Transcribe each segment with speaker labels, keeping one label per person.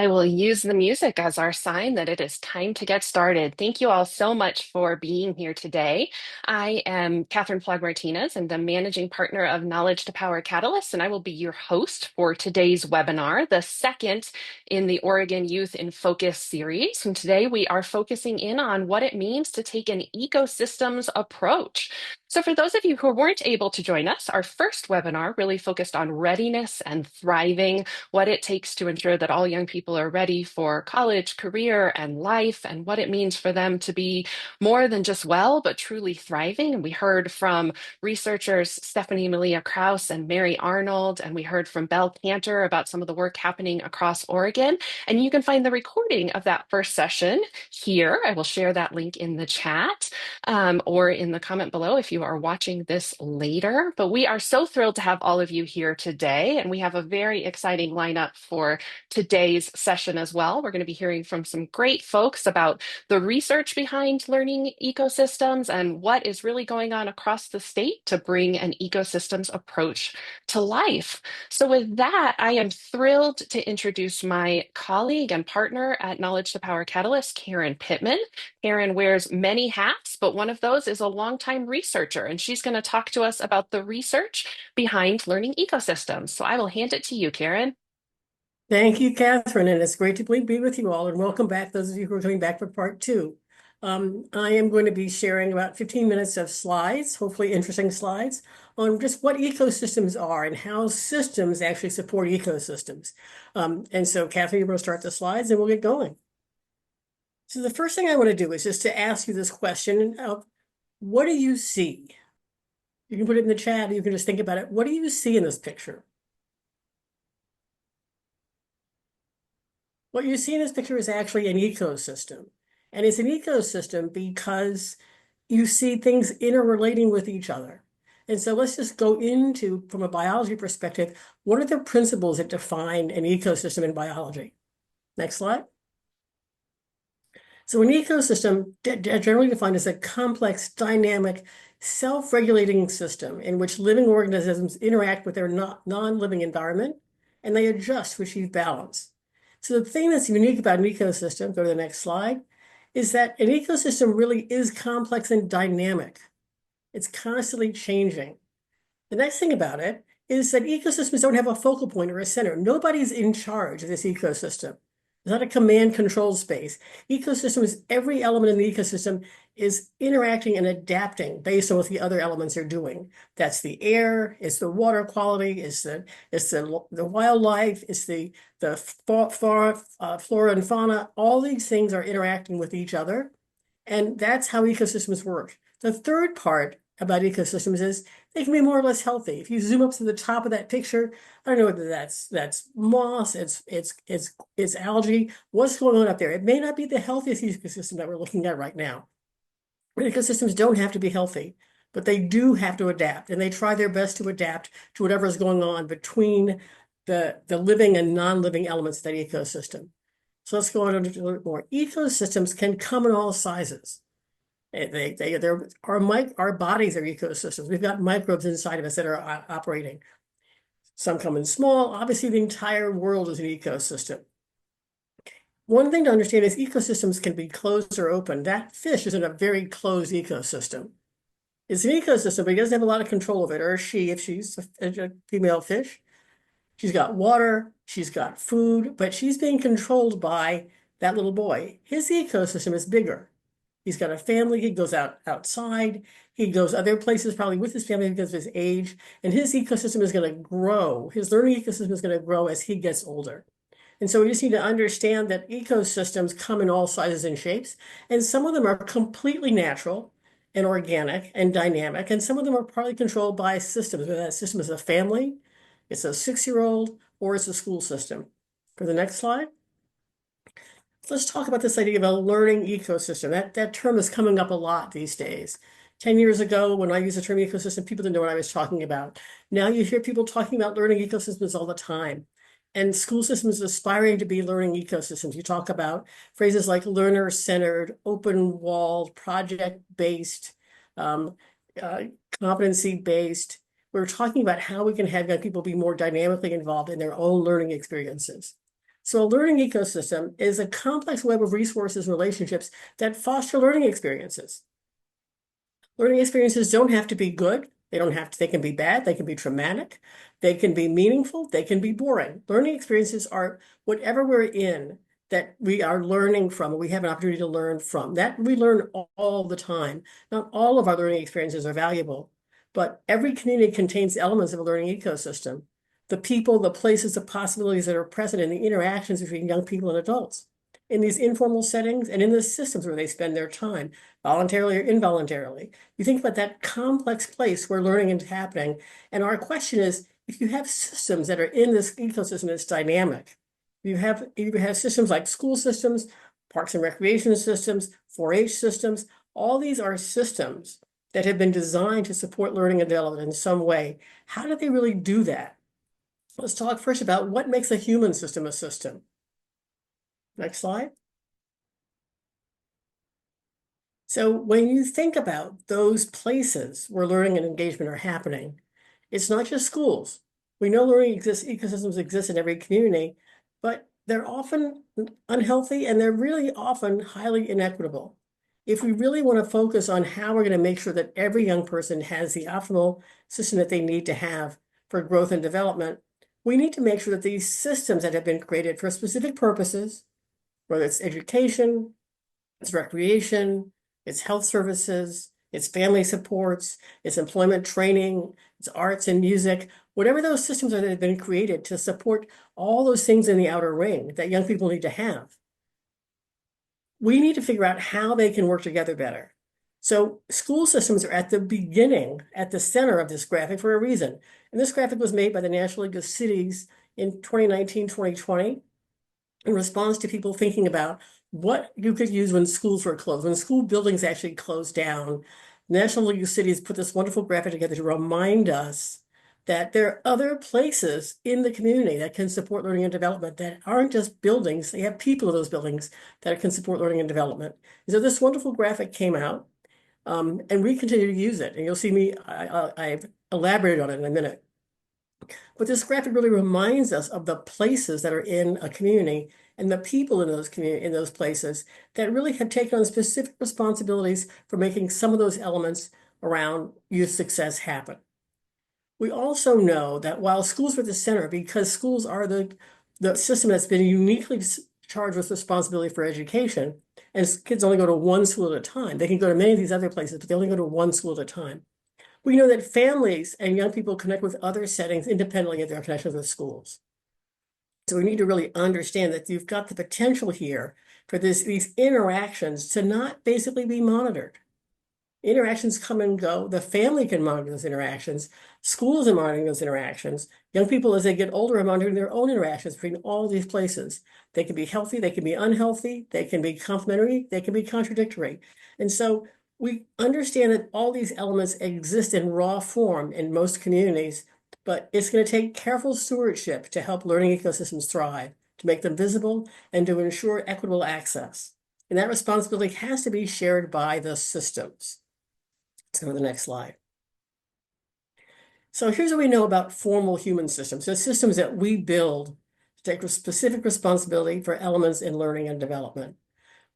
Speaker 1: I will use the music as our sign that it is time to get started. Thank you all so much for being here today. I am Catherine Flagg Martinez and the managing partner of Knowledge to Power Catalyst, and I will be your host for today's webinar, the second in the Oregon Youth in Focus series. And today we are focusing in on what it means to take an ecosystems approach. So for those of you who weren't able to join us, our first webinar really focused on readiness and thriving, what it takes to ensure that all young people are ready for college, career, and life, and what it means for them to be more than just well, but truly thriving. And we heard from researchers Stephanie Malia Krause and Mary Arnold, and we heard from Belle Cantor about some of the work happening across Oregon. And you can find the recording of that first session here. I will share that link in the chat or in the comment below if you are watching this later. But we are so thrilled to have all of you here today, and we have a very exciting lineup for today's session as well. We're going to be hearing from some great folks about the research behind learning ecosystems and what is really going on across the state to bring an ecosystems approach to life. So with that, I am thrilled to introduce my colleague and partner at Knowledge to Power Catalyst, Karen Pittman. Karen wears many hats, but one of those is a longtime researcher, and she's going to talk to us about the research behind learning ecosystems. So I will hand it to you, Karen.
Speaker 2: Thank you, Catherine, and it's great to be with you all, and welcome back, those of you who are coming back for part two. I am going to be sharing about 15 minutes of slides, hopefully interesting slides, on just what ecosystems are and how systems actually support ecosystems. And so, Catherine, you're going to start the slides, and we'll get going. So the first thing I want to do is just to ask you this question of, what do you see? You can put it in the chat, or you can just think about it. What do you see in this picture? What you see in this picture is actually an ecosystem. And it's an ecosystem because you see things interrelating with each other. And so let's just go into, from a biology perspective, what are the principles that define an ecosystem in biology? Next slide. So an ecosystem generally defined as a complex, dynamic, self-regulating system in which living organisms interact with their non-living environment, and they adjust to achieve balance. So the thing that's unique about an ecosystem, go to the next slide, is that an ecosystem really is complex and dynamic. It's constantly changing. The next thing about it is that ecosystems don't have a focal point or a center. Nobody's in charge of this ecosystem. It's not a command control space. Ecosystems, every element in the ecosystem is interacting and adapting based on what the other elements are doing. That's the air, it's the water quality, it's the wildlife, it's the flora and fauna. All these things are interacting with each other, and that's how ecosystems work. The third part about ecosystems is they can be more or less healthy. If you zoom up to the top of that picture, I don't know whether that's moss, it's algae. What's going on up there? It may not be the healthiest ecosystem that we're looking at right now. Ecosystems don't have to be healthy, but they do have to adapt, and they try their best to adapt to whatever is going on between the living and non-living elements of that ecosystem. So let's go on a little bit more. Ecosystems can come in all sizes. Our bodies are ecosystems. We've got microbes inside of us that are operating. Some come in small. Obviously, the entire world is an ecosystem. One thing to understand is ecosystems can be closed or open. That fish is in a very closed ecosystem. It's an ecosystem, but he doesn't have a lot of control of it, or she, if she's a female fish. She's got water, she's got food, but she's being controlled by that little boy. His ecosystem is bigger. He's got a family, he goes outside, he goes other places probably with his family because of his age, and his ecosystem is going to grow. His learning ecosystem is going to grow as he gets older. And so we just need to understand that ecosystems come in all sizes and shapes, and some of them are completely natural and organic and dynamic, and some of them are partly controlled by systems, whether that system is a family, it's a 6-year-old, or it's a school system. For the next slide. Let's talk about this idea of a learning ecosystem. That term is coming up a lot these days. 10 years ago, when I used the term ecosystem, people didn't know what I was talking about. Now you hear people talking about learning ecosystems all the time. And school systems aspiring to be learning ecosystems. You talk about phrases like learner-centered, open-walled, project-based, competency-based. We're talking about how we can have young people be more dynamically involved in their own learning experiences. So a learning ecosystem is a complex web of resources and relationships that foster learning experiences. Learning experiences don't have to be good. They can be bad. They can be traumatic. They can be meaningful. They can be boring. Learning experiences are whatever we're in that we are learning from, we have an opportunity to learn from. That we learn all the time. Not all of our learning experiences are valuable, but every community contains elements of a learning ecosystem. The people, the places, the possibilities that are present in the interactions between young people and adults, in these informal settings and in the systems where they spend their time, voluntarily or involuntarily. You think about that complex place where learning is happening. And our question is, if you have systems that are in this ecosystem that's dynamic, you have systems like school systems, parks and recreation systems, 4-H systems, all these are systems that have been designed to support learning and development in some way. How do they really do that? Let's talk first about what makes a human system a system. Next slide. So when you think about those places where learning and engagement are happening, it's not just schools. We know ecosystems exist in every community, but they're often unhealthy and they're really often highly inequitable. If we really want to focus on how we're going to make sure that every young person has the optimal system that they need to have for growth and development, we need to make sure that these systems that have been created for specific purposes, whether it's education, it's recreation, it's health services, it's family supports, it's employment training, it's arts and music, whatever those systems are that have been created to support all those things in the outer ring that young people need to have. We need to figure out how they can work together better. So school systems are at the beginning, at the center of this graphic for a reason. And this graphic was made by the National League of Cities in 2019, 2020, in response to people thinking about what you could use when schools were closed, when school buildings actually closed down. National League of Cities put this wonderful graphic together to remind us that there are other places in the community that can support learning and development that aren't just buildings. They have people in those buildings that can support learning and development. So this wonderful graphic came out, and we continue to use it. And you'll see I've elaborated on it in a minute. But this graphic really reminds us of the places that are in a community and the people in those places that really have taken on specific responsibilities for making some of those elements around youth success happen. We also know that while schools are at the center, because schools are the system that's been uniquely charged with responsibility for education, and kids only go to one school at a time. They can go to many of these other places, but they only go to one school at a time. We know that families and young people connect with other settings independently of their connections with schools. So we need to really understand that you've got the potential here for these interactions to not basically be monitored. Interactions come and go. The family can monitor those interactions. Schools are monitoring those interactions. Young people, as they get older, are monitoring their own interactions between all these places. They can be healthy, they can be unhealthy, they can be complementary, they can be contradictory. And so we understand that all these elements exist in raw form in most communities, but it's going to take careful stewardship to help learning ecosystems thrive, to make them visible, and to ensure equitable access. And that responsibility has to be shared by the systems. Let's go to the next slide. So here's what we know about formal human systems. So systems that we build to take a specific responsibility for elements in learning and development.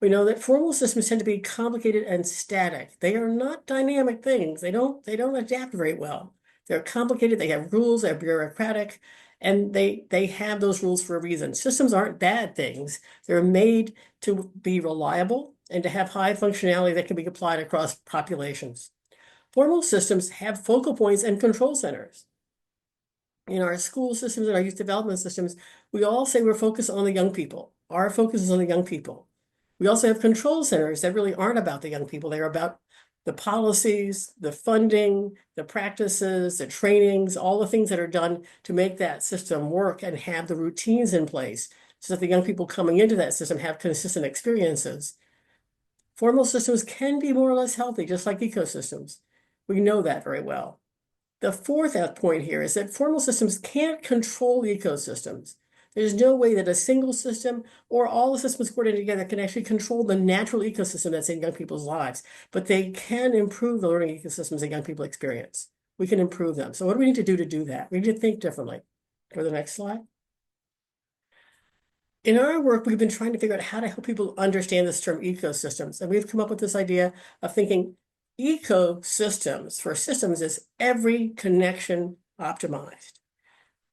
Speaker 2: We know that formal systems tend to be complicated and static. They are not dynamic things. They don't adapt very well. They're complicated, they have rules, they're bureaucratic, and they have those rules for a reason. Systems aren't bad things. They're made to be reliable and to have high functionality that can be applied across populations. Formal systems have focal points and control centers. In our school systems and our youth development systems, we all say we're focused on the young people. Our focus is on the young people. We also have control centers that really aren't about the young people. They're about the policies, the funding, the practices, the trainings, all the things that are done to make that system work and have the routines in place so that the young people coming into that system have consistent experiences. Formal systems can be more or less healthy, just like ecosystems. We know that very well. The fourth point here is that formal systems can't control ecosystems. There's no way that a single system or all the systems coordinated together can actually control the natural ecosystem that's in young people's lives, but they can improve the learning ecosystems that young people experience. We can improve them. So what do we need to do that? We need to think differently. Go to the next slide. In our work, we've been trying to figure out how to help people understand this term ecosystems. And we've come up with this idea of thinking ecosystems for systems is every connection optimized.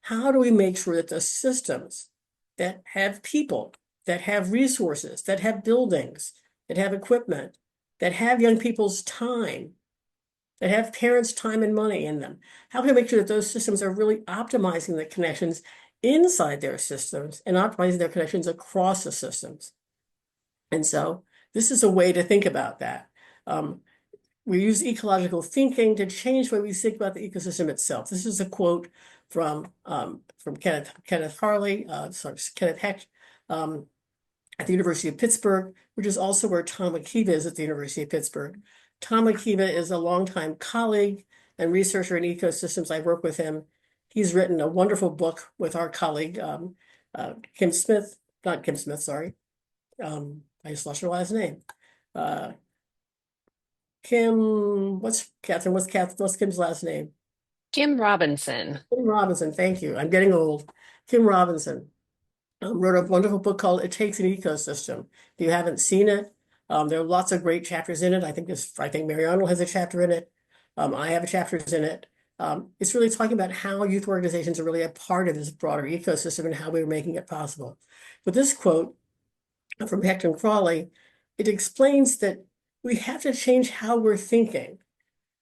Speaker 2: How do we make sure that the systems that have people, that have resources, that have buildings, that have equipment, that have young people's time, that have parents' time and money in them, how can we make sure that those systems are really optimizing the connections inside their systems and optimizing their connections across the systems? And so this is a way to think about that. We use ecological thinking to change the way we think about the ecosystem itself. This is a quote from Kenneth Harley, Kenneth Hecht, at the University of Pittsburgh, which is also where Tom Akiva is at the University of Pittsburgh. Tom Akiva is a longtime colleague and researcher in ecosystems. I work with him. He's written a wonderful book with our colleague, Kim Smith, not Kim Smith, sorry. I just lost her last name. Kim, what's Kim's last name?
Speaker 1: Kim Robinson.
Speaker 2: Kim Robinson, thank you. I'm getting old. Kim Robinson wrote a wonderful book called It Takes an Ecosystem. If you haven't seen it, there are lots of great chapters in it. I think Mariano has a chapter in it. I have chapters in it. It's really talking about how youth organizations are really a part of this broader ecosystem and how we're making it possible. But this quote from Hecht and Crawley, it explains that we have to change how we're thinking,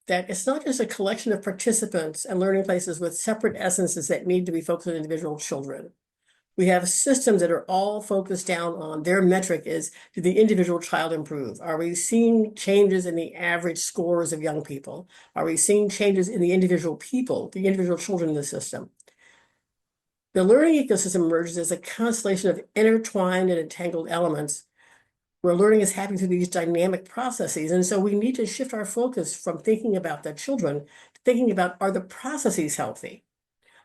Speaker 2: that it's not just a collection of participants and learning places with separate essences that need to be focused on individual children. We have systems that are all focused down on their metric is, did the individual child improve? Are we seeing changes in the average scores of young people? Are we seeing changes in the individual people, the individual children in the system? The learning ecosystem emerges as a constellation of intertwined and entangled elements where learning is happening through these dynamic processes. And so we need to shift our focus from thinking about the children to thinking about, are the processes healthy?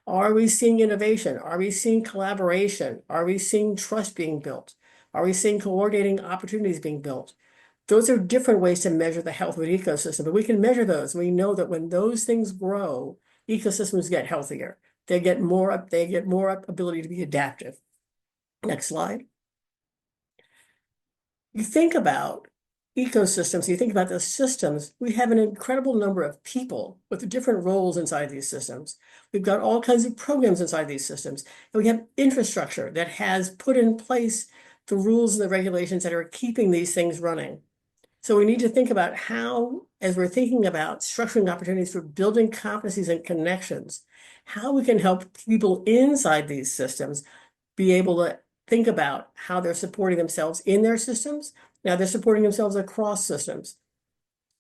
Speaker 2: Are we seeing innovation? Are we seeing collaboration? Are we seeing trust being built? Are we seeing coordinating opportunities being built? Those are different ways to measure the health of an ecosystem, but we can measure those. We know that when those things grow, ecosystems get healthier. They get more ability to be adaptive. Next slide. You think about ecosystems, you think about the systems, we have an incredible number of people with different roles inside these systems. We've got all kinds of programs inside these systems, and we have infrastructure that has put in place the rules and the regulations that are keeping these things running. So we need to think about how, as we're thinking about structuring opportunities for building competencies and connections, how we can help people inside these systems be able to think about how they're supporting themselves in their systems. Now they're supporting themselves across systems.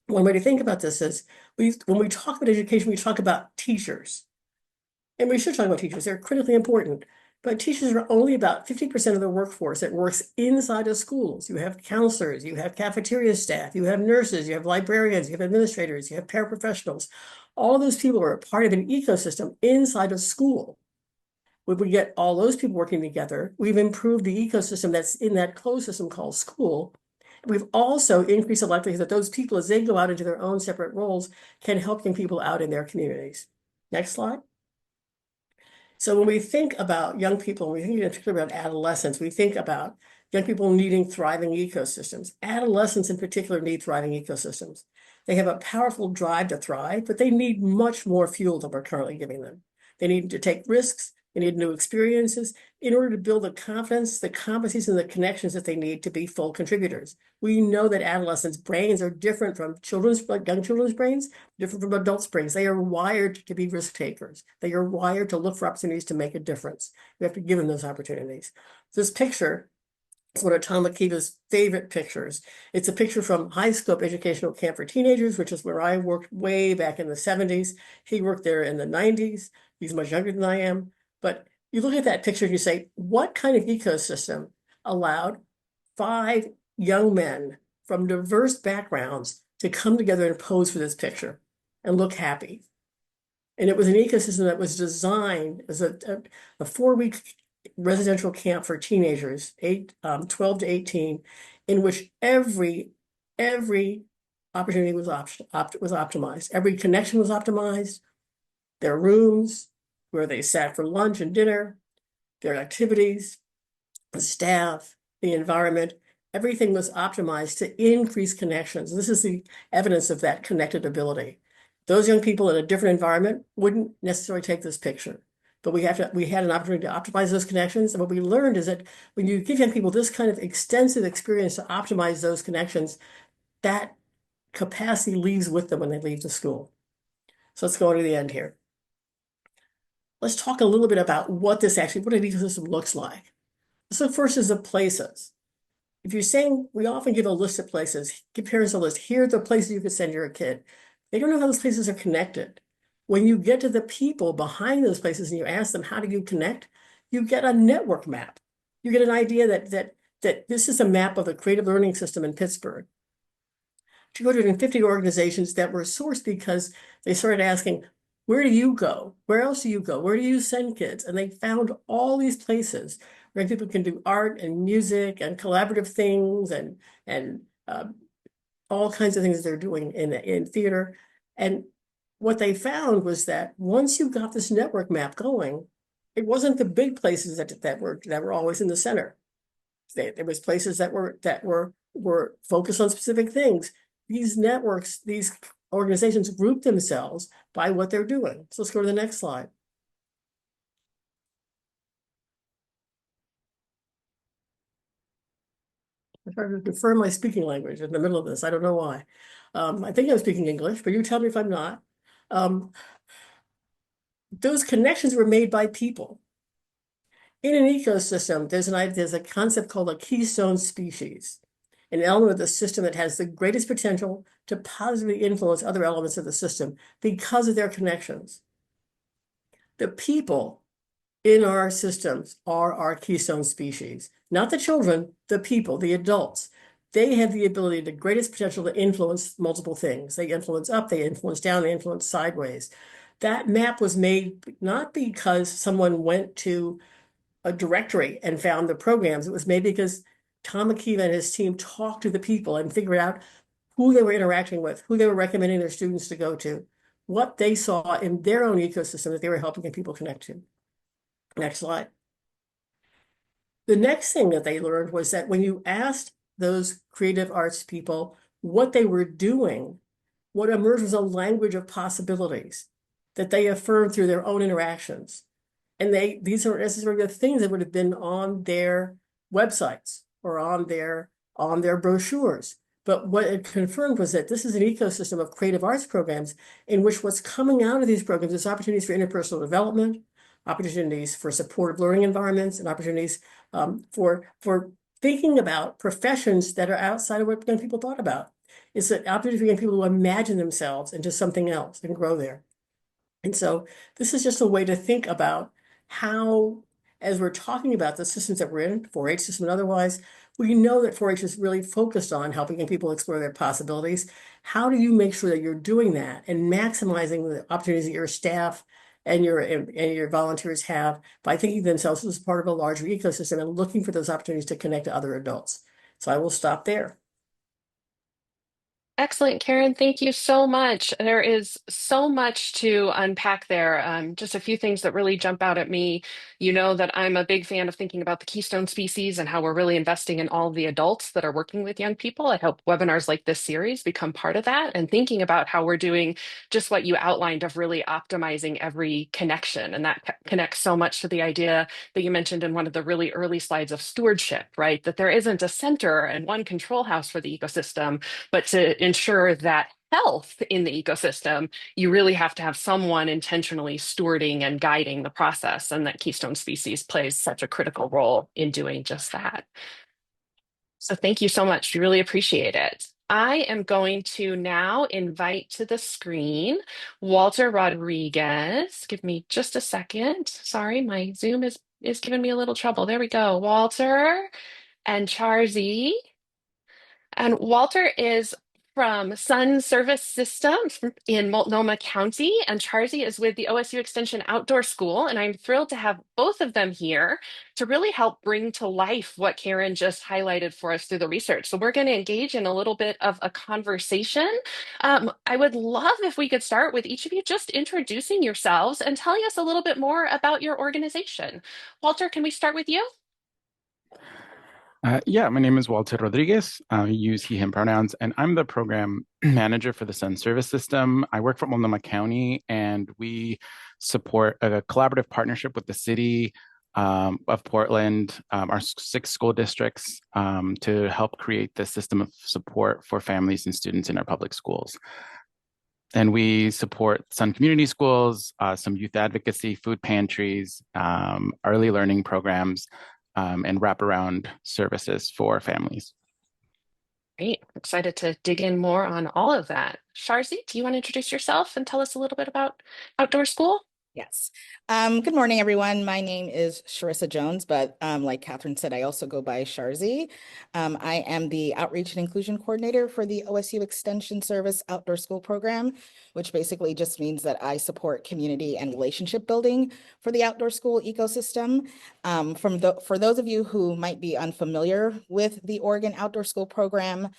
Speaker 2: One way to think about this is when we talk about education, we talk about teachers. And we should talk about teachers, they're critically important. But teachers are only about 50% of the workforce that works inside of schools. You have counselors, you have cafeteria staff, you have nurses, you have librarians, you have administrators, you have paraprofessionals. All of those people are a part of an ecosystem inside a school. When we get all those people working together, we've improved the ecosystem that's in that closed system called school. We've also increased the likelihood that those people, as they go out into their own separate roles, can help young people out in their communities. Next slide. So when we think about young people, we think in particular about adolescents, we think about young people needing thriving ecosystems. Adolescents in particular need thriving ecosystems. They have a powerful drive to thrive, but they need much more fuel than we're currently giving them. They need to take risks, they need new experiences in order to build the confidence, the competencies, and the connections that they need to be full contributors. We know that adolescents' brains are different from young children's brains, different from adults' brains. They are wired to be risk takers. They are wired to look for opportunities to make a difference. We have to give them those opportunities. This picture is one of Tom Akiva's favorite pictures. It's a picture from High Scope Educational Camp for Teenagers, which is where I worked way back in the 70s. He worked there in the 90s. He's much younger than I am. But you look at that picture and you say, what kind of ecosystem allowed 5 young men from diverse backgrounds to come together and pose for this picture and look happy? And it was an ecosystem that was designed as a 4-week residential camp for teenagers, 12 to 18, in which every opportunity was optimized. Every connection was optimized. Their rooms, where they sat for lunch and dinner, their activities, the staff, the environment, everything was optimized to increase connections. This is the evidence of that connected ability. Those young people in a different environment wouldn't necessarily take this picture, but we had an opportunity to optimize those connections. And what we learned is that when you give young people this kind of extensive experience to optimize those connections, that capacity leaves with them when they leave the school. So let's go to the end here. Let's talk a little bit about what an ecosystem looks like. So first is the places. If you're saying, we often give a list of places, give parents a list. Here are the places you could send your kid. They don't know how those places are connected. When you get to the people behind those places and you ask them, how do you connect? You get a network map. You get an idea that this is a map of the creative learning system in Pittsburgh. 250 organizations that were sourced because they started asking, where do you go? Where else do you go? Where do you send kids? And they found all these places where people can do art and music and collaborative things and all kinds of things they're doing in theater. And what they found was that once you got this network map going, it wasn't the big places that were always in the center. There was places that were focused on specific things. These networks, these organizations group themselves by what they're doing. So let's go to the next slide. I'm trying to confirm my speaking language in the middle of this. I don't know why. I think I'm speaking English, but you tell me if I'm not. Those connections were made by people. In an ecosystem, there's a concept called a keystone species, an element of the system that has the greatest potential to positively influence other elements of the system because of their connections. The people in our systems are our keystone species, not the children, the people, the adults. They have the ability, the greatest potential to influence multiple things. They influence up, they influence down, they influence sideways. That map was made not because someone went to a directory and found the programs. It was made because Tom McKeever and his team talked to the people and figured out who they were interacting with, who they were recommending their students to go to, what they saw in their own ecosystem that they were helping people connect to. Next slide. The next thing that they learned was that when you asked those creative arts people what they were doing, what emerged was a language of possibilities that they affirmed through their own interactions. And these aren't necessarily the things that would have been on their websites or on their brochures. But what it confirmed was that this is an ecosystem of creative arts programs in which what's coming out of these programs is opportunities for interpersonal development, opportunities for supportive learning environments, and opportunities for thinking about professions that are outside of what young people thought about. It's an opportunity for young people to imagine themselves into something else and grow there. And so this is just a way to think about how, as we're talking about the systems that we're in, 4-H system and otherwise, we know that 4-H is really focused on helping young people explore their possibilities. How do you make sure that you're doing that and maximizing the opportunities that your staff and your volunteers have by thinking themselves as part of a larger ecosystem and looking for those opportunities to connect to other adults? So I will stop there.
Speaker 1: Excellent, Karen. Thank you so much. There is so much to unpack there. Just a few things that really jump out at me. You know that I'm a big fan of thinking about the keystone species and how we're really investing in all of the adults that are working with young people. I hope webinars like this series become part of that and thinking about how we're doing just what you outlined of really optimizing every connection. And that connects so much to the idea that you mentioned in one of the really early slides of stewardship, right? That there isn't a center and one control house for the ecosystem, but to ensure that health in the ecosystem, you really have to have someone intentionally stewarding and guiding the process, and that keystone species plays such a critical role in doing just that. So thank you so much. We really appreciate it. I am going to now invite to the screen Walter Rodriguez. Give me just a second. Sorry, my Zoom is giving me a little trouble. There we go. Walter and Charzy. And Walter is from Sun Service Systems in Multnomah County, and Charzy is with the OSU Extension Outdoor School. And I'm thrilled to have both of them here to really help bring to life what Karen just highlighted for us through the research. So we're going to engage in a little bit of a conversation. I would love if we could start with each of you just introducing yourselves and telling us a little bit more about your organization. Walter, can we start with you?
Speaker 3: Yeah, my name is Walter Rodriguez. I use he, him pronouns, and I'm the program manager for the Sun Service System. I work for Multnomah County, and we support a collaborative partnership with the city of Portland, our six school districts, to help create this system of support for families and students in our public schools. And we support Sun Community Schools, some youth advocacy, food pantries, early learning programs, and wraparound services for families.
Speaker 1: Great. Excited to dig in more on all of that. Sharzi, do you want to introduce yourself and tell us a little bit about Outdoor School?
Speaker 4: Yes. Good morning, everyone. My name is Sharissa Jones, but like Catherine said, I also go by Sharzi. I am the Outreach and Inclusion Coordinator for the OSU Extension Service Outdoor School Program, which basically just means that I support community and relationship building for the outdoor school ecosystem. For those of you who might be unfamiliar with the Oregon Outdoor School Program,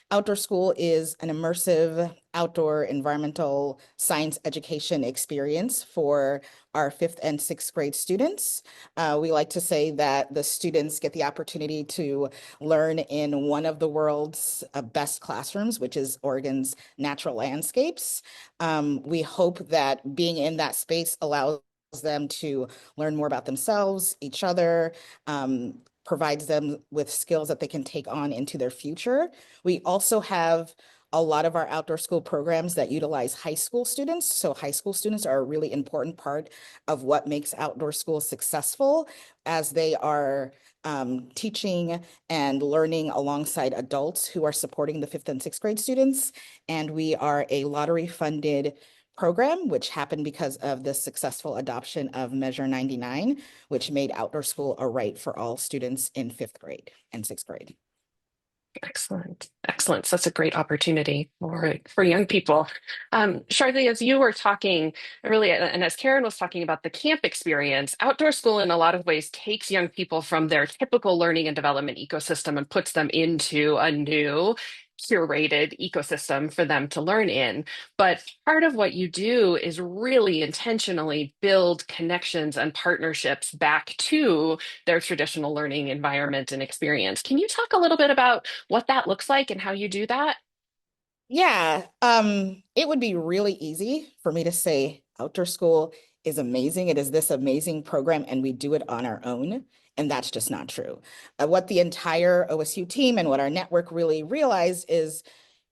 Speaker 4: Outdoor School is an immersive outdoor environmental science education experience for our fifth and sixth grade students. We like to say that the students get the opportunity to learn in one of the world's best classrooms, which is Oregon's natural landscapes. We hope that being in that space allows them to learn more about themselves, each other, provides them with skills that they can take on into their future. We also have a lot of our outdoor school programs that utilize high school students. So high school students are a really important part of what makes outdoor school successful as they are teaching and learning alongside adults who are supporting the fifth and sixth grade students. And we are a lottery funded program, which happened because of the successful adoption of Measure 99, which made outdoor school a right for all students in fifth grade and sixth grade.
Speaker 1: Excellent. Excellent. So that's a great opportunity for young people. Sharthi, as you were talking earlier, and as Karen was talking about the camp experience, outdoor school in a lot of ways takes young people from their typical learning and development ecosystem and puts them into a new curated ecosystem for them to learn in. But part of what you do is really intentionally build connections and partnerships back to their traditional learning environment and experience. Can you talk a little bit about what that looks like and how you do that?
Speaker 4: Yeah, it would be really easy for me to say outdoor school is amazing. It is this amazing program, and we do it on our own. And that's just not true. What the entire OSU team and what our network really realized is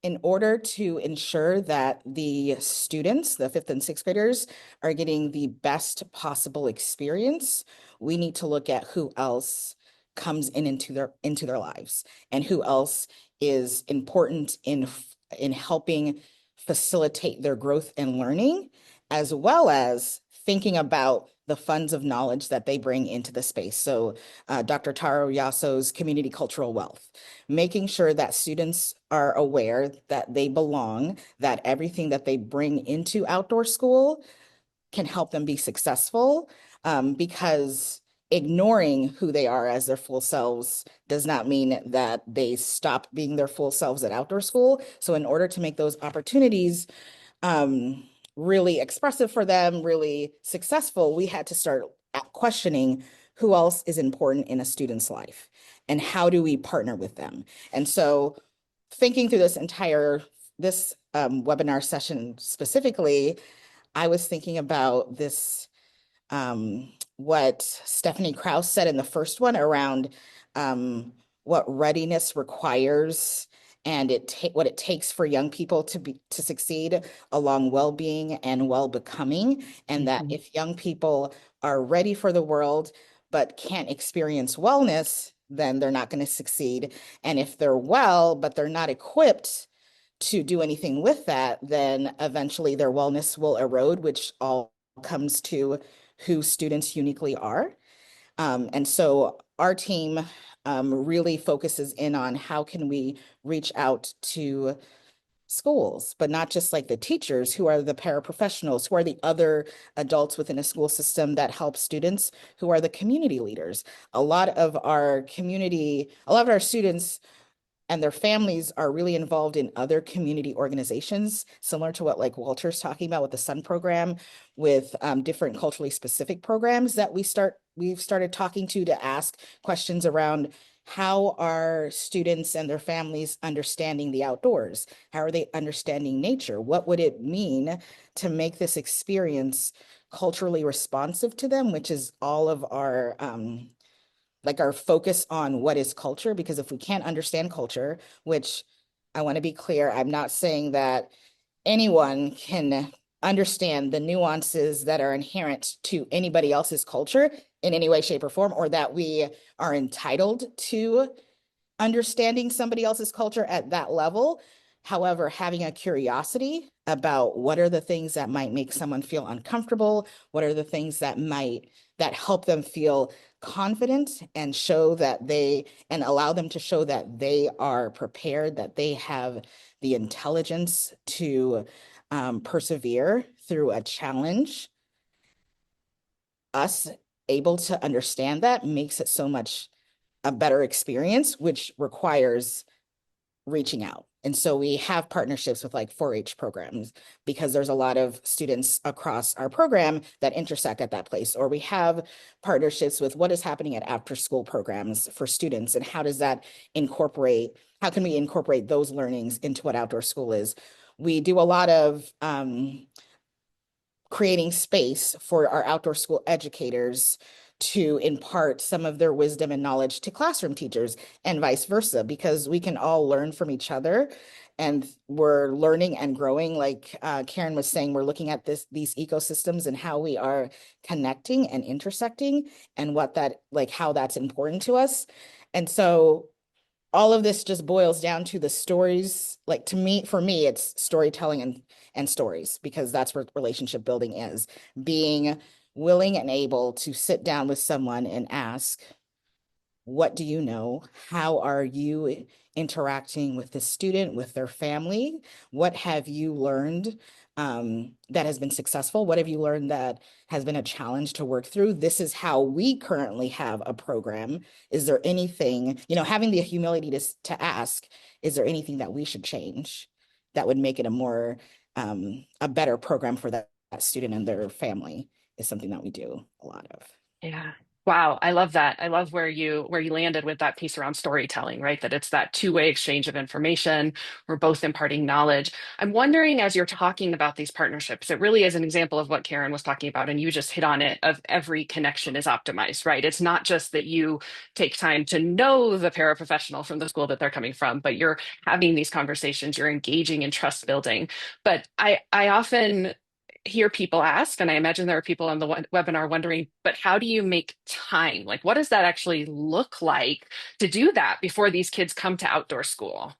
Speaker 4: in order to ensure that the students, the fifth and sixth graders, are getting the best possible experience, we need to look at who else comes into their lives and who else is important in helping facilitate their growth and learning, as well as thinking about the funds of knowledge that they bring into the space. So Dr. Taro Yaso's community cultural wealth, making sure that students are aware that they belong, that everything that they bring into outdoor school can help them be successful, because ignoring who they are as their full selves does not mean that they stop being their full selves at outdoor school. So in order to make those opportunities um, really expressive for them, really successful, we had to start questioning who else is important in a student's life and how do we partner with them. And so thinking through this webinar session specifically, I was thinking about this, what Stephanie Krause said in the first one around what readiness requires and what it takes for young people to succeed along well-being and well-becoming, and that
Speaker 1: Mhm.
Speaker 4: if young people are ready for the world but can't experience wellness, then they're not going to succeed. And if they're well but they're not equipped to do anything with that, then eventually their wellness will erode, which all comes to who students uniquely are. And so our team really focuses in on how can we reach out to schools, but not just like the teachers who are the paraprofessionals, who are the other adults within a school system that help students, who are the community leaders. A lot of our students and their families are really involved in other community organizations, similar to what like Walter's talking about with the Sun program, with different culturally specific programs that we've started talking to ask questions around how are students and their families understanding the outdoors? How are they understanding nature? What would it mean to make this experience culturally responsive to them, which is all of our like our focus on what is culture, because if we can't understand culture, which I want to be clear, I'm not saying that anyone can understand the nuances that are inherent to anybody else's culture in any way, shape, or form, or that we are entitled to understanding somebody else's culture at that level. However, having a curiosity about what are the things that might make someone feel uncomfortable, what are the things that help them feel confident and show that and allow them to show that they are prepared, that they have the intelligence to persevere through a challenge. Us able to understand that makes it so much a better experience, which requires reaching out. And so we have partnerships with like 4-H programs because there's a lot of students across our program that intersect at that place. Or we have partnerships with what is happening at after school programs for students and how can we incorporate those learnings into what outdoor school is? We do a lot of creating space for our outdoor school educators to impart some of their wisdom and knowledge to classroom teachers and vice versa, because we can all learn from each other and we're learning and growing. Like Karen was saying, we're looking at these ecosystems and how we are connecting and intersecting and how that's important to us. And so all of this just boils down to the stories. Like for me, it's storytelling and stories, because that's what relationship building is. Being willing and able to sit down with someone and ask, what do you know? How are you interacting with the student, with their family? What have you learned that has been successful? What have you learned that has been a challenge to work through? This is how we currently have a program. Is there anything, having the humility to ask, is there anything that we should change that would make it a better program for that student and their family, is something that we do a lot of.
Speaker 1: Yeah. Wow, I love that. I love where you landed with that piece around storytelling, right? That it's that two-way exchange of information. We're both imparting knowledge. I'm wondering, as you're talking about these partnerships, it really is an example of what Karen was talking about, and you just hit on it, of every connection is optimized, right? It's not just that you take time to know the paraprofessional from the school that they're coming from, but you're having these conversations, you're engaging in trust building. But I often hear people ask, and I imagine there are people on the webinar wondering, but how do you make time? Like, what does that actually look like to do that before these kids come to outdoor school?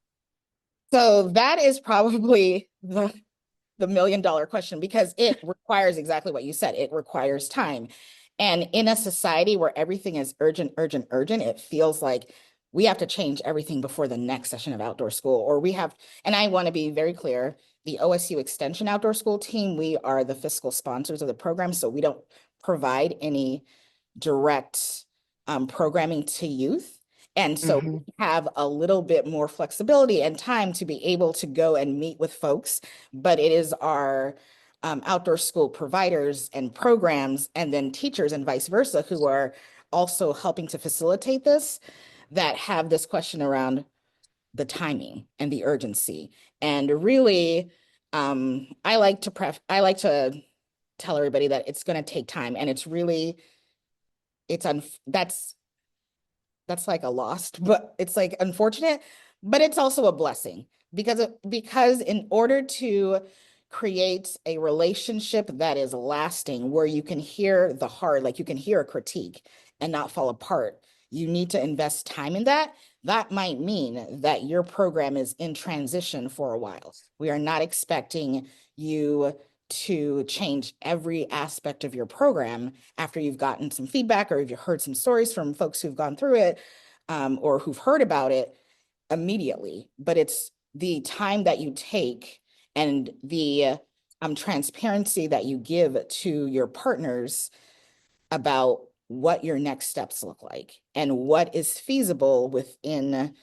Speaker 4: So that is probably the $1 million question, because it requires exactly what you said. It requires time. And in a society where everything is urgent, urgent, urgent, it feels like we have to change everything before the next session of outdoor school. And I want to be very clear, the OSU Extension outdoor school team, we are the fiscal sponsors of the program. So we don't provide any direct programming to youth. And so we have a little bit more flexibility and time to be able to go and meet with folks, but it is our outdoor school providers and programs, and then teachers and vice versa, who are also helping to facilitate this, that have this question around the timing and the urgency. And really, I like to tell everybody that it's going to take time, and it's really, that's like a lost, but it's like unfortunate, but it's also a blessing, because in order to create a relationship that is lasting, where you can hear the heart, like you can hear a critique and not fall apart, you need to invest time in that. That might mean that your program is in transition for a while. We are not expecting you to change every aspect of your program after you've gotten some feedback, or if you've heard some stories from folks who've gone through it, or who've heard about it immediately. But it's the time that you take and the transparency that you give to your partners about what your next steps look like and what is feasible within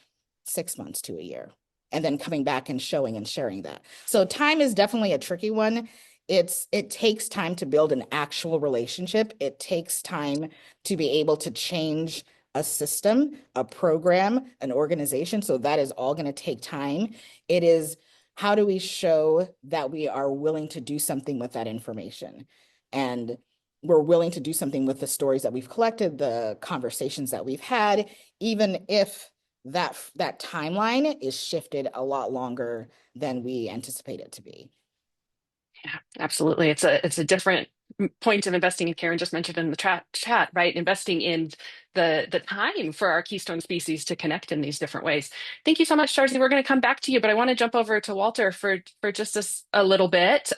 Speaker 4: 6 months to a year, and then coming back and showing and sharing that. So time is definitely a tricky one. It takes time to build an actual relationship. It takes time to be able to change a system, a program, an organization. So that is all going to take time. It is, how do we show that we are willing to do something with that information? And we're willing to do something with the stories that we've collected, the conversations that we've had, even if that timeline is shifted a lot longer than we anticipate it to be.
Speaker 1: Yeah, absolutely. It's a different point of investing in. Karen just mentioned in the chat, right? Investing in the time for our keystone species to connect in these different ways. Thank you so much, Darcy. We're going to come back to you, but I want to jump over to Walter for just a little bit.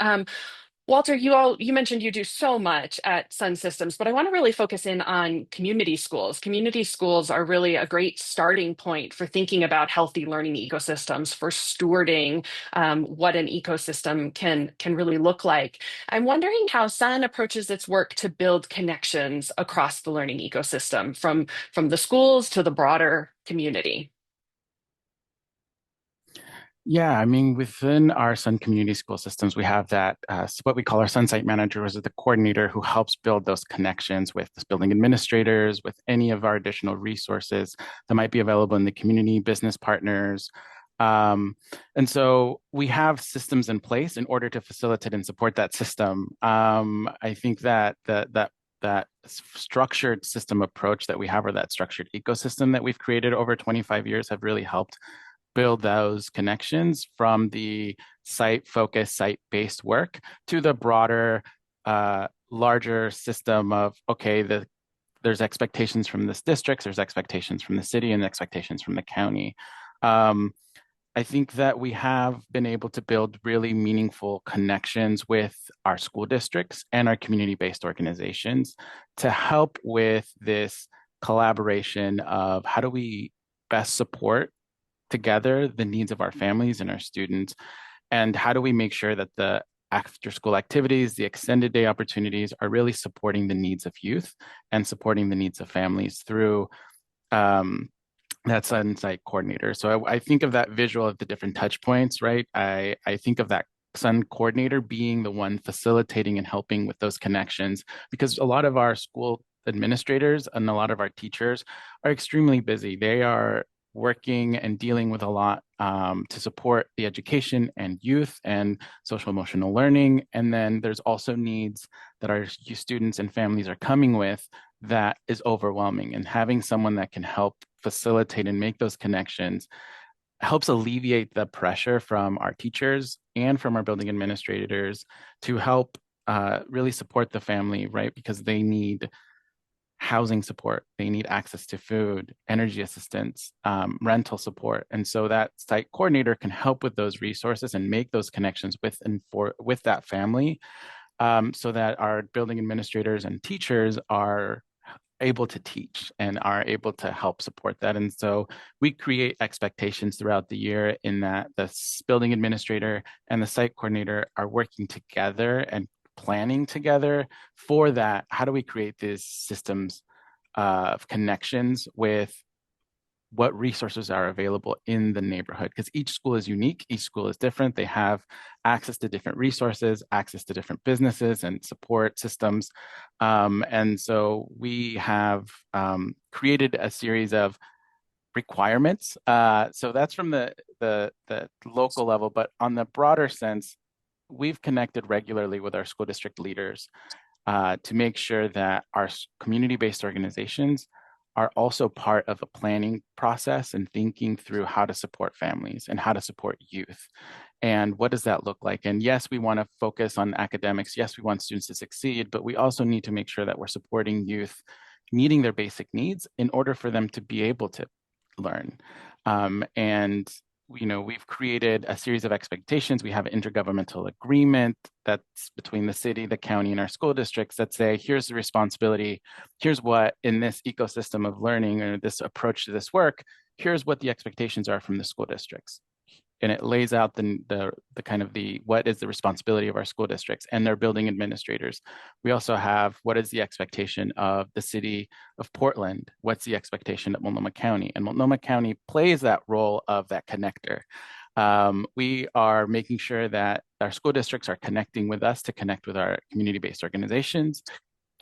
Speaker 1: Walter, you mentioned you do so much at Sun Systems, but I want to really focus in on community schools. Community schools are really a great starting point for thinking about healthy learning ecosystems, for stewarding what an ecosystem can really look like. I'm wondering how Sun approaches its work to build connections across the learning ecosystem, from the schools to the broader community.
Speaker 3: Yeah, I mean, within our Sun community school systems, we have that what we call our Sun site manager, which is the coordinator who helps build those connections with the building administrators, with any of our additional resources that might be available in the community, business partners. Um, and so we have systems in place in order to facilitate and support that system. I think that that structured system approach that we have, or that structured ecosystem that we've created over 25 years, have really helped build those connections from the site-focused, site-based work to the broader, larger system of, okay, there's expectations from this district, there's expectations from the city, and expectations from the county. Um, I think that we have been able to build really meaningful connections with our school districts and our community-based organizations to help with this collaboration of how do we best support together the needs of our families and our students, and how do we make sure that the after school activities, the extended day opportunities are really supporting the needs of youth and supporting the needs of families through um, that Sun site coordinator. So I think of that visual of the different touch points, right? I think of that Sun coordinator being the one facilitating and helping with those connections, because a lot of our school administrators and a lot of our teachers are extremely busy. They are working and dealing with a lot to support the education and youth and social emotional learning. And then there's also needs that our students and families are coming with that is overwhelming. And having someone that can help facilitate and make those connections helps alleviate the pressure from our teachers and from our building administrators to help really support the family, right? Because they need housing support, they need access to food, energy assistance, rental support. And so that site coordinator can help with those resources and make those connections with that family, so that our building administrators and teachers are able to teach and are able to help support that. And so we create expectations throughout the year in that the building administrator and the site coordinator are working together and planning together for that. How do we create these systems of connections with what resources are available in the neighborhood? Because each school is unique, each school is different. They have access to different resources, access to different businesses and support systems. And so we have created a series of requirements. So that's from the local level, but on the broader sense, we've connected regularly with our school district leaders to make sure that our community-based organizations are also part of a planning process and thinking through how to support families and how to support youth. And what does that look like? And yes, we want to focus on academics. Yes, we want students to succeed, but we also need to make sure that we're supporting youth, meeting their basic needs in order for them to be able to learn. And we've created a series of expectations. We have an intergovernmental agreement that's between the city, the county, and our school districts that say, here's the responsibility, here's what in this ecosystem of learning or this approach to this work, here's what the expectations are from the school districts. and it lays out the kind of the what is the responsibility of our school districts and their building administrators. We also have what is the expectation of the city of Portland? What's the expectation of Multnomah County? And Multnomah County plays that role of that connector. We are making sure that our school districts are connecting with us to connect with our community-based organizations.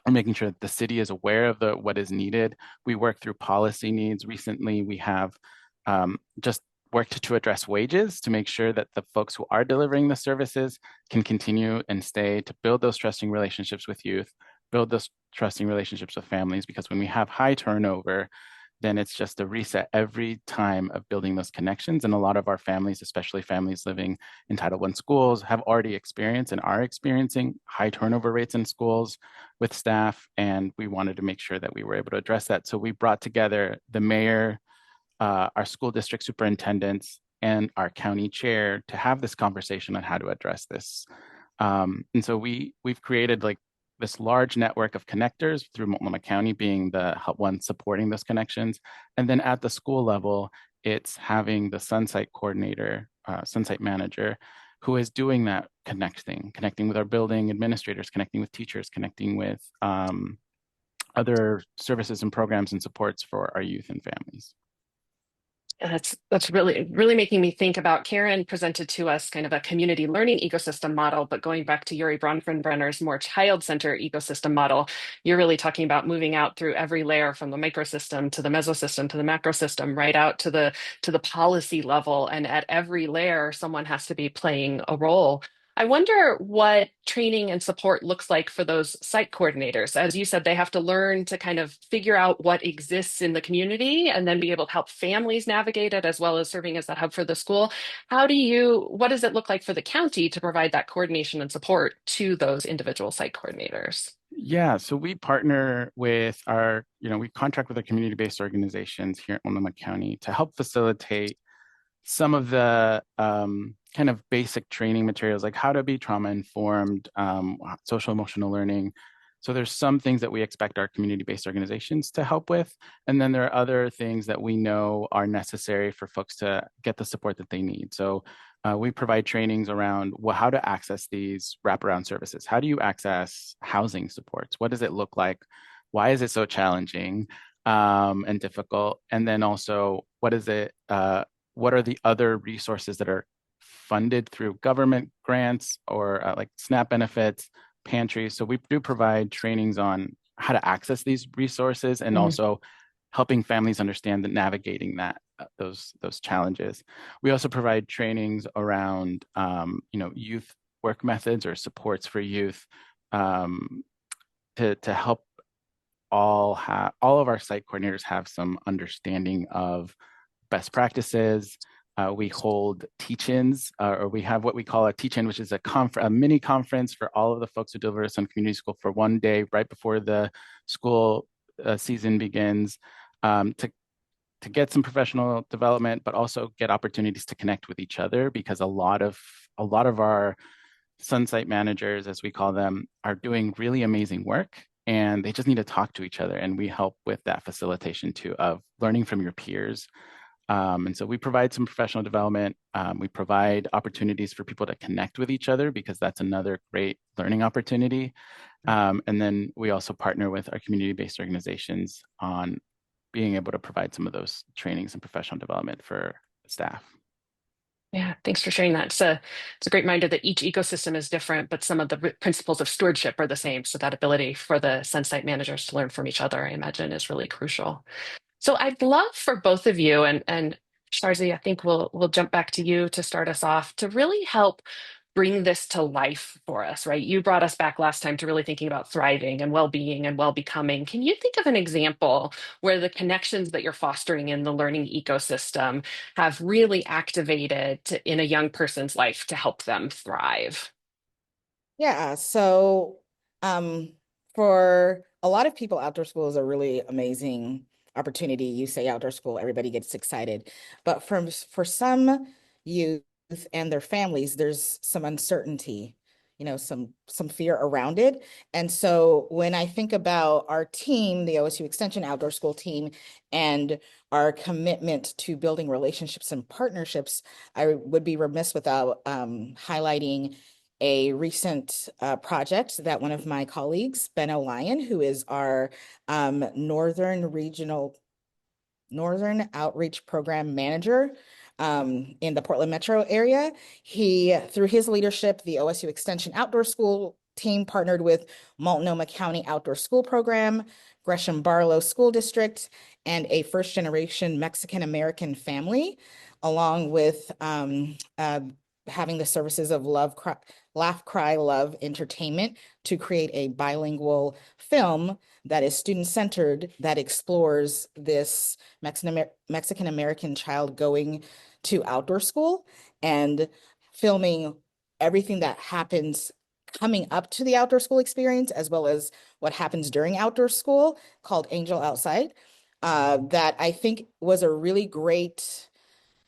Speaker 3: We're making sure that the city is aware of what is needed. We work through policy needs. Recently, we have just worked to address wages to make sure that the folks who are delivering the services can continue and stay, to build those trusting relationships with youth, build those trusting relationships with families, because when we have high turnover, then it's just a reset every time of building those connections. And a lot of our families, especially families living in Title I schools, have already experienced and are experiencing high turnover rates in schools with staff. And we wanted to make sure that we were able to address that. So we brought together the mayor, our school district superintendents, and our county chair to have this conversation on how to address this. And so we've created like this large network of connectors, through Multnomah County being the one supporting those connections. And then at the school level, it's having the Sunsite coordinator, Sunsite manager, who is doing that connecting with our building administrators, connecting with teachers, connecting with other services and programs and supports for our youth and families.
Speaker 1: That's really making me think about. Karen presented to us kind of a community learning ecosystem model, but going back to Yuri Bronfenbrenner's more child-centered ecosystem model, you're really talking about moving out through every layer, from the microsystem to the mesosystem to the macrosystem, right out to the policy level. And at every layer, someone has to be playing a role. I wonder what training and support looks like for those site coordinators. As you said, they have to learn to kind of figure out what exists in the community and then be able to help families navigate it, as well as serving as a hub for the school. What does it look like for the county to provide that coordination and support to those individual site coordinators?
Speaker 3: Yeah, so we partner with we contract with our community-based organizations here at Multnomah County to help facilitate some of the kind of basic training materials, like how to be trauma informed, social emotional learning. So there's some things that we expect our community-based organizations to help with. And then there are other things that we know are necessary for folks to get the support that they need. So we provide trainings around how to access these wraparound services. How do you access housing supports? What does it look like? Why is it so challenging and difficult? And then also, what are the other resources that are funded through government grants or like SNAP benefits, pantries? So we do provide trainings on how to access these resources, and also helping families understand navigating those challenges. We also provide trainings around youth work methods or supports for youth, to help all of our site coordinators have some understanding of best practices. We hold teach-ins, or we have what we call a teach-in, which is a mini conference for all of the folks who deliver us on community school for one day right before the school season begins, to get some professional development, but also get opportunities to connect with each other, because a lot of our Sunsite managers, as we call them, are doing really amazing work, and they just need to talk to each other. And we help with that facilitation too, of learning from your peers. And so we provide some professional development. We provide opportunities for people to connect with each other, because that's another great learning opportunity. And then we also partner with our community-based organizations on being able to provide some of those trainings and professional development for staff.
Speaker 1: Yeah, thanks for sharing that. It's a great reminder that each ecosystem is different, but some of the principles of stewardship are the same. So that ability for the Sunsite managers to learn from each other, I imagine, is really crucial. So I'd love for both of you, and Sharzi, I think we'll jump back to you to start us off, to really help bring this to life for us, right? You brought us back last time to really thinking about thriving and well-being and well-becoming. Can you think of an example where the connections that you're fostering in the learning ecosystem have really activated in a young person's life to help them thrive?
Speaker 4: Yeah, so for a lot of people, outdoor school is a really amazing opportunity. You say outdoor school, everybody gets excited. But for some youth and their families, there's some uncertainty some fear around it. And so when I think about our team, the OSU Extension Outdoor School team, and our commitment to building relationships and partnerships, I would be remiss without highlighting a recent project that one of my colleagues, Ben O'Lyon, who is our Northern Outreach Program Manager in the Portland metro area. He, through his leadership, the OSU Extension Outdoor School team partnered with Multnomah County Outdoor School Program, Gresham Barlow School District, and a first-generation Mexican-American family, along with having the services of Laugh, Cry, Love Entertainment to create a bilingual film that is student-centered, that explores this Mexican-American child going to outdoor school and filming everything that happens coming up to the outdoor school experience, as well as what happens during outdoor school, called Angel Outside. That I think was a really great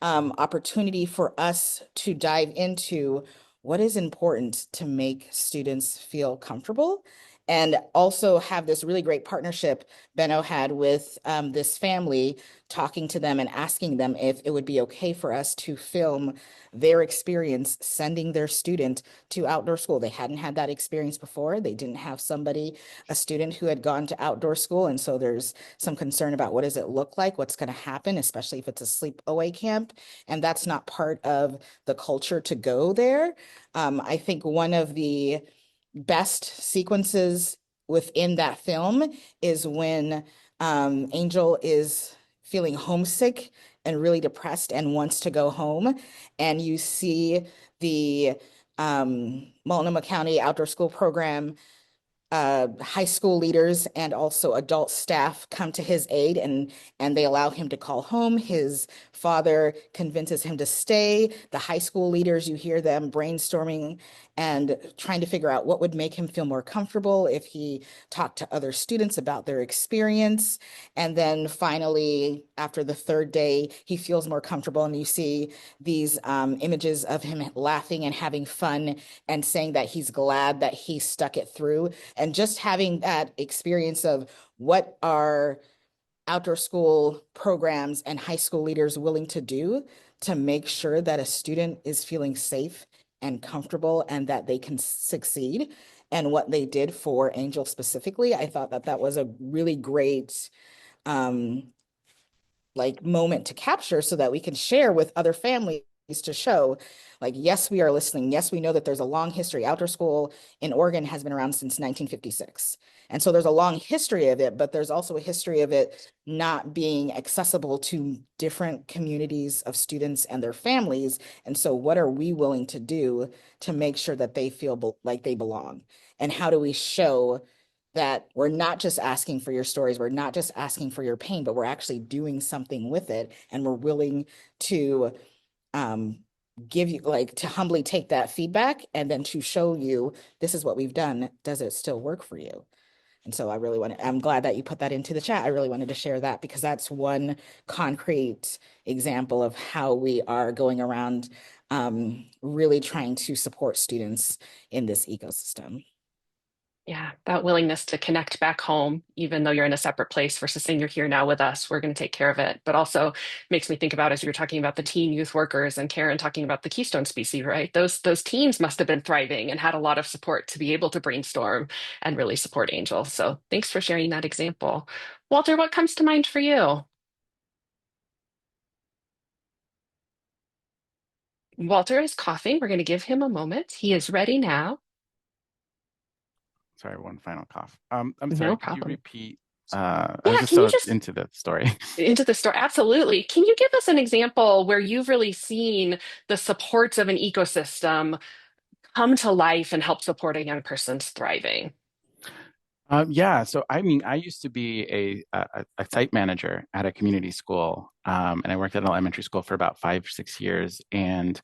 Speaker 4: opportunity for us to dive into what is important to make students feel comfortable, and also have this really great partnership Benno had with this family, talking to them and asking them if it would be okay for us to film their experience sending their student to outdoor school. They hadn't had that experience before. They didn't have a student who had gone to outdoor school. And so there's some concern about what does it look like, what's going to happen, especially if it's a sleepaway camp. And that's not part of the culture to go there. I think one of the best sequences within that film is when Angel is feeling homesick and really depressed and wants to go home. And you see the Multnomah County Outdoor School Program high school leaders and also adult staff come to his aid, and they allow him to call home. His father convinces him to stay. The high school leaders, you hear them brainstorming and trying to figure out what would make him feel more comfortable if he talked to other students about their experience. And then finally, after the third day, he feels more comfortable, and you see these images of him laughing and having fun and saying that he's glad that he stuck it through. And just having that experience of what are outdoor school programs and high school leaders willing to do to make sure that a student is feeling safe and comfortable and that they can succeed, and what they did for Angel specifically, I thought that that was a really great moment to capture so that we can share with other families, to show yes, we are listening. Yes, we know that there's a long history. Outdoor school in Oregon has been around since 1956. And so there's a long history of it, but there's also a history of it not being accessible to different communities of students and their families. And so what are we willing to do to make sure that they feel like they belong? And how do we show that we're not just asking for your stories, we're not just asking for your pain, but we're actually doing something with it, and we're willing to give you to humbly take that feedback and then to show you this is what we've done. Does it still work for you? And so I'm glad that you put that into the chat. I really wanted to share that because that's one concrete example of how we are going around really trying to support students in this ecosystem.
Speaker 1: Yeah, that willingness to connect back home, even though you're in a separate place versus saying you're here now with us, we're going to take care of it. But also makes me think about, as you were talking about the teen youth workers and Karen talking about the Keystone species, right? Those teams must have been thriving and had a lot of support to be able to brainstorm and really support Angel. So thanks for sharing that example. Walter, what comes to mind for you? Walter is coughing. We're going to give him a moment. He is ready now.
Speaker 3: Sorry, one final cough. I'm
Speaker 1: No
Speaker 3: sorry, could you
Speaker 1: problem.
Speaker 3: repeat? I was
Speaker 1: Yeah,
Speaker 3: just
Speaker 1: can you
Speaker 3: so
Speaker 1: just
Speaker 3: into the story.
Speaker 1: into the store? Absolutely. Can you give us an example where you've really seen the supports of an ecosystem come to life and help support a young person's thriving?
Speaker 3: Yeah, so I mean, I used to be a site manager at a community school, and I worked at an elementary school for about 5, 6 years. And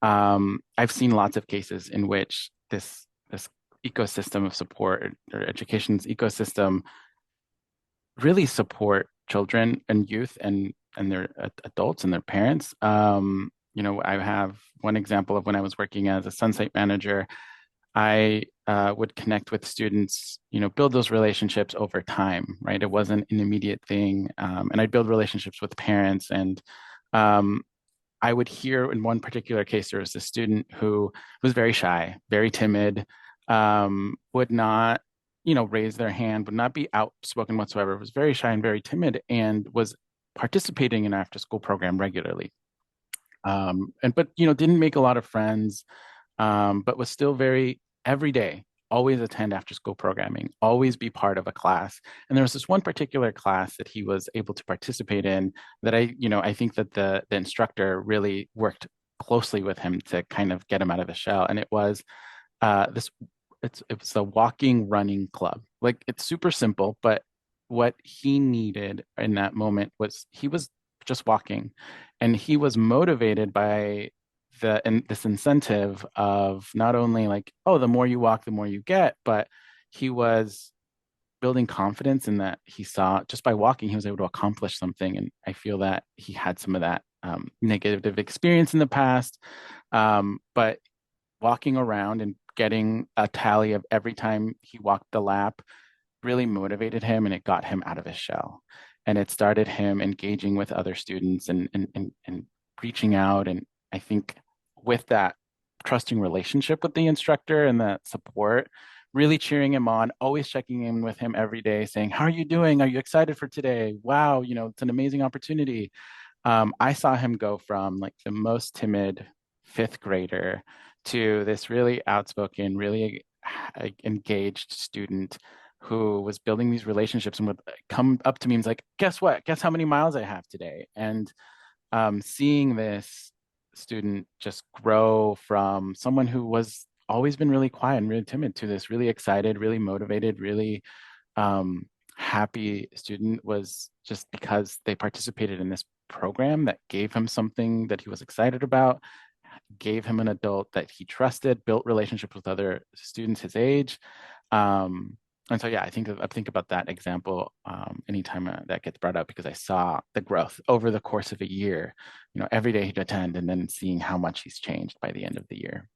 Speaker 3: I've seen lots of cases in which this ecosystem of support, or education's ecosystem, really support children and youth and their adults and their parents. I have one example of when I was working as a Sunsite manager. I would connect with students, build those relationships over time, right? It wasn't an immediate thing. And I'd build relationships with parents. And um, I would hear in one particular case, there was a student who was very shy, very timid, would not, raise their hand, would not be outspoken whatsoever, was very shy and very timid, and was participating in an after school program regularly. But didn't make a lot of friends, but was still very every day, always attend after school programming, always be part of a class. And there was this one particular class that he was able to participate in that I think that the instructor really worked closely with him to kind of get him out of his shell. And it was this it was a walking running club. Like, it's super simple, but what he needed in that moment was he was just walking, and he was motivated by this incentive of not only like, oh, the more you walk, the more you get, but he was building confidence in that he saw just by walking, he was able to accomplish something. And I feel that he had some of that negative experience in the past. But walking around and getting a tally of every time he walked the lap really motivated him, and it got him out of his shell. And it started him engaging with other students and reaching out. And I think with that trusting relationship with the instructor and that support, really cheering him on, always checking in with him every day, saying, how are you doing? Are you excited for today? Wow, it's an amazing opportunity. I saw him go from like the most timid fifth grader to this really outspoken, really engaged student who was building these relationships and would come up to me and was like, guess what? Guess how many miles I have today? And seeing this student just grow from someone who was always been really quiet and really timid to this really excited, really motivated, really happy student was just because they participated in this program that gave him something that he was excited about, gave him an adult that he trusted, built relationships with other students his age. And so, yeah, I think about that example anytime that gets brought up, because I saw the growth over the course of a year, every day he'd attend, and then seeing how much he's changed by the end of the year.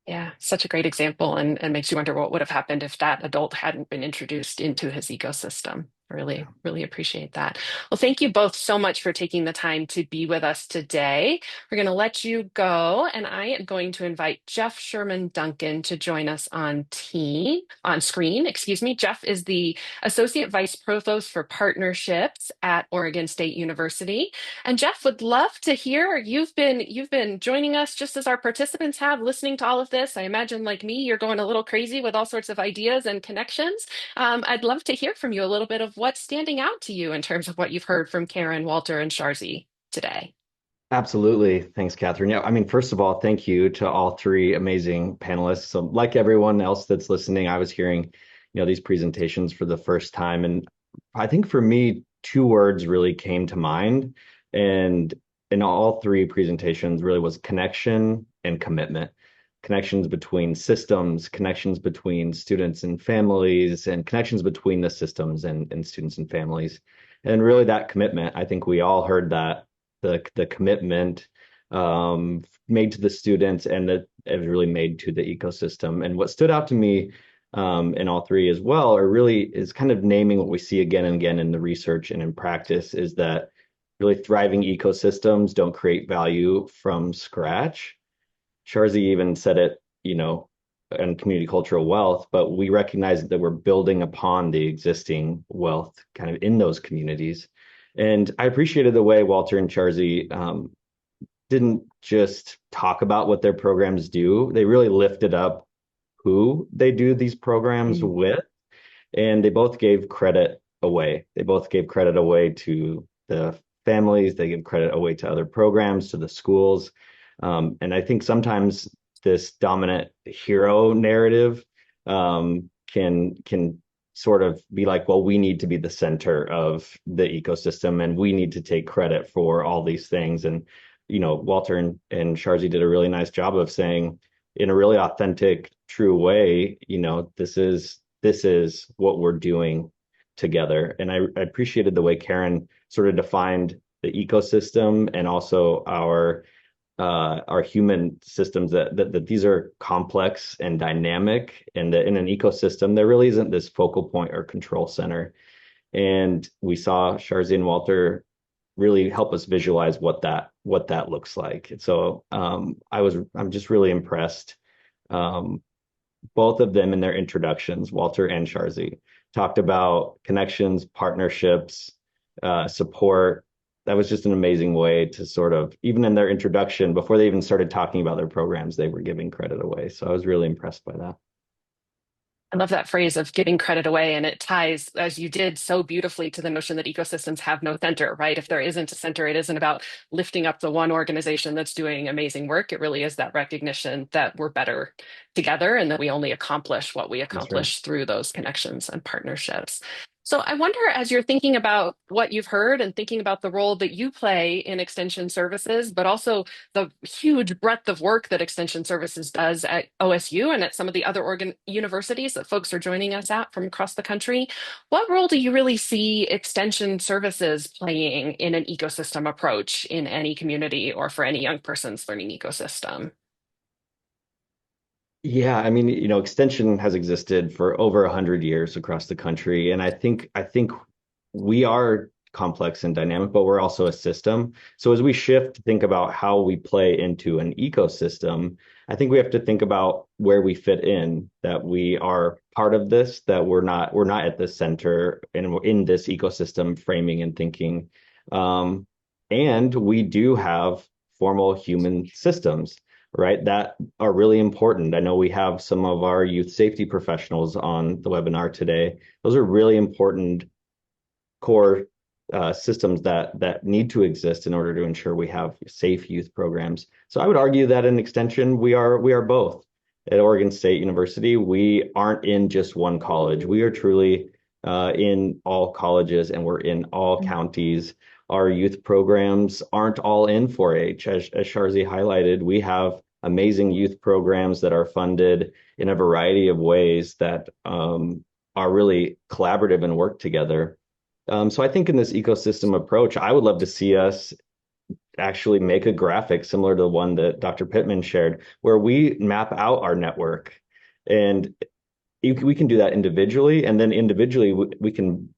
Speaker 1: Yeah, such a great example, and makes you wonder what would have happened if that adult hadn't been introduced into his ecosystem. Really, really appreciate that. Well, thank you both so much for taking the time to be with us today. We're going to let you go, and I am going to invite Jeff Sherman Duncan to join us on screen. Excuse me. Jeff is the Associate Vice Provost for Partnerships at Oregon State University. And Jeff, would love to hear. You've been joining us just as our participants have, listening to all of this. I imagine, like me, you're going a little crazy with all sorts of ideas and connections. I'd love to hear from you a little bit of what's standing out to you in terms of what you've heard from Karen, Walter, and Sharzi today.
Speaker 5: Absolutely. Thanks, Catherine. Yeah, I mean, first of all, thank you to all three amazing panelists. So like everyone else that's listening, I was hearing, these presentations for the first time. And I think for me, two words really came to mind. And in all three presentations really was connection and commitment. Connections between systems, connections between students and families, and connections between the systems and students and families. And really that commitment, I think we all heard that the commitment made to the students, and that it was really made to the ecosystem. And what stood out to me in all three as well is kind of naming what we see again and again in the research and in practice, is that really thriving ecosystems don't create value from scratch. Sharzi even said it, in community cultural wealth, but we recognize that we're building upon the existing wealth kind of in those communities. And I appreciated the way Walter and Sharzi didn't just talk about what their programs do. They really lifted up who they do these programs with, and they both gave credit away. They both gave credit away to the families. They give credit away to other programs, to the schools. And I think sometimes this dominant hero narrative can sort of be like, well, we need to be the center of the ecosystem and we need to take credit for all these things. And, Walter and Sharzi did a really nice job of saying, in a really authentic, true way, this is what we're doing together. And I appreciated the way Karen sort of defined the ecosystem and also our our human systems, that these are complex and dynamic, and that in an ecosystem there really isn't this focal point or control center. And we saw Sharzy and Walter really help us visualize what that looks like. So I'm just really impressed. Um, both of them in their introductions, Walter and Sharzy, talked about connections, partnerships, support. That was just an amazing way to sort of, even in their introduction, before they even started talking about their programs, they were giving credit away. So I was really impressed by that.
Speaker 1: I love that phrase of giving credit away, and it ties, as you did so beautifully, to the notion that ecosystems have no center, right? If there isn't a center, it isn't about lifting up the one organization that's doing amazing work. It really is that recognition that we're better together and that we only accomplish what we
Speaker 5: That's right.
Speaker 1: accomplish through those connections and partnerships. So I wonder, as you're thinking about what you've heard and thinking about the role that you play in extension services, but also the huge breadth of work that Extension Services does at OSU and at some of the other universities that folks are joining us at from across the country. What role do you really see Extension Services playing in an ecosystem approach in any community or for any young person's learning ecosystem?
Speaker 5: Yeah, I mean, extension has existed for over 100 years across the country, and I think we are complex and dynamic, but we're also a system. So as we shift to think about how we play into an ecosystem, I think we have to think about where we fit in, that we are part of this, that we're not at the center, and we're in this ecosystem framing and thinking. Um, and we do have formal human systems, right, that are really important. I know we have some of our youth safety professionals on the webinar today. Those are really important core systems that need to exist in order to ensure we have safe youth programs. So I would argue that in extension, we are both. At Oregon State University, we aren't in just one college. We are truly in all colleges, and we're in all counties. Our youth programs aren't all in 4-H. As Sharzy highlighted, we have amazing youth programs that are funded in a variety of ways that are really collaborative and work together. So I think in this ecosystem approach, I would love to see us actually make a graphic similar to the one that Dr. Pittman shared, where we map out our network. And we can do that individually, and then individually we can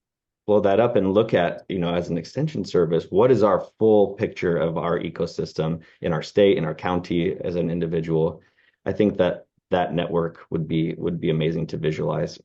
Speaker 5: blow that up and look at, as an extension service, what is our full picture of our ecosystem in our state, in our county, as an individual. I think that network would be amazing to visualize.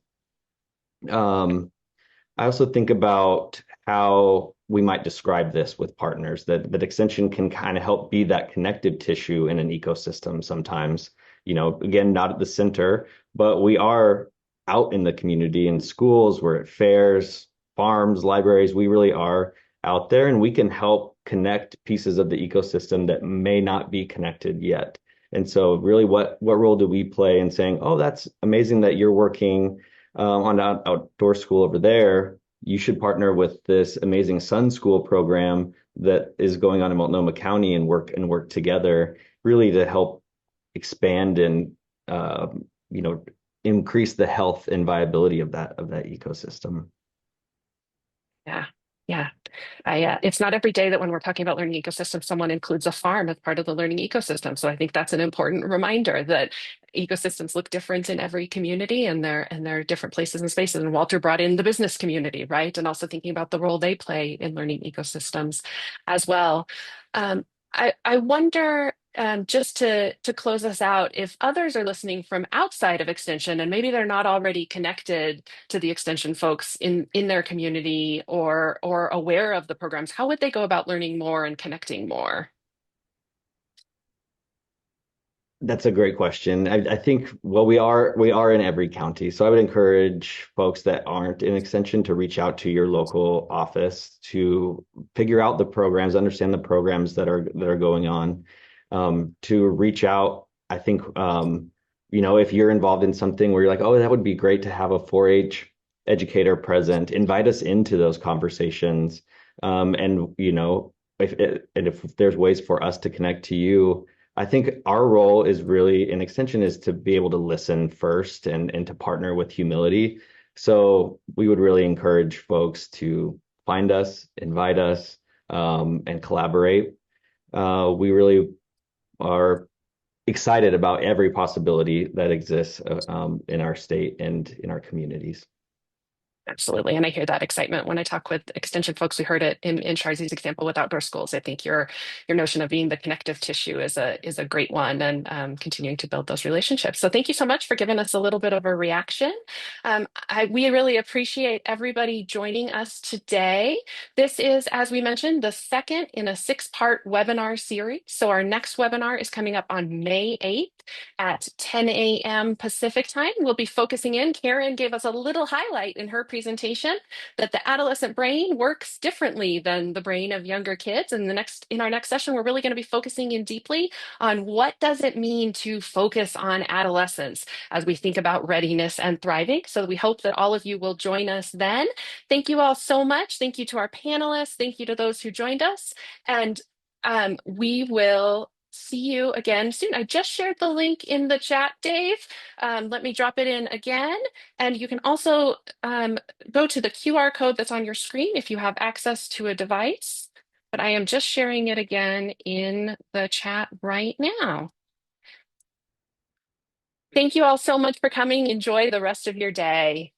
Speaker 5: I also think about how we might describe this with partners, that extension can kind of help be that connective tissue in an ecosystem sometimes. Again, not at the center, but we are out in the community, in schools, we're at fairs, farms, libraries. We really are out there, and we can help connect pieces of the ecosystem that may not be connected yet. And so really, what role do we play in saying, oh, that's amazing that you're working on an outdoor school over there? You should partner with this amazing Sun School program that is going on in Multnomah County, and work together really to help expand and increase the health and viability of that ecosystem.
Speaker 1: Yeah, yeah. It's not every day that when we're talking about learning ecosystems, someone includes a farm as part of the learning ecosystem. So I think that's an important reminder that ecosystems look different in every community, and they're different places and spaces. And Walter brought in the business community, right? And also thinking about the role they play in learning ecosystems as well. Um, I wonder, just to close us out, if others are listening from outside of Extension and maybe they're not already connected to the Extension folks in their community or aware of the programs, how would they go about learning more and connecting more?
Speaker 5: That's a great question. I think, well, we are in every county, so I would encourage folks that aren't in extension to reach out to your local office to figure out the programs, understand the programs that are going on, to reach out. I think if you're involved in something where you're like, oh, that would be great to have a 4-H educator present, invite us into those conversations, and if there's ways for us to connect to you. I think our role is really in extension is to be able to listen first, and to partner with humility. So we would really encourage folks to find us, invite us, and collaborate. We really are excited about every possibility that exists in our state and in our communities.
Speaker 1: Absolutely. And I hear that excitement when I talk with extension folks. We heard it in Sharzy's example with outdoor schools. I think your notion of being the connective tissue is a great one, and continuing to build those relationships. So thank you so much for giving us a little bit of a reaction. We really appreciate everybody joining us today. This is, as we mentioned, the second in a 6-part webinar series. So our next webinar is coming up on May 8th at 10 a.m. Pacific time. We'll be focusing in. Karen gave us a little highlight in her presentation that the adolescent brain works differently than the brain of younger kids. And in our next session, we're really going to be focusing in deeply on what does it mean to focus on adolescence as we think about readiness and thriving. So we hope that all of you will join us then. Thank you all so much. Thank you to our panelists. Thank you to those who joined us. And we will see you again soon. I just shared the link in the chat, Dave. Let me drop it in again. And you can also go to the QR code that's on your screen if you have access to a device. But I am just sharing it again in the chat right now. Thank you all so much for coming. Enjoy the rest of your day.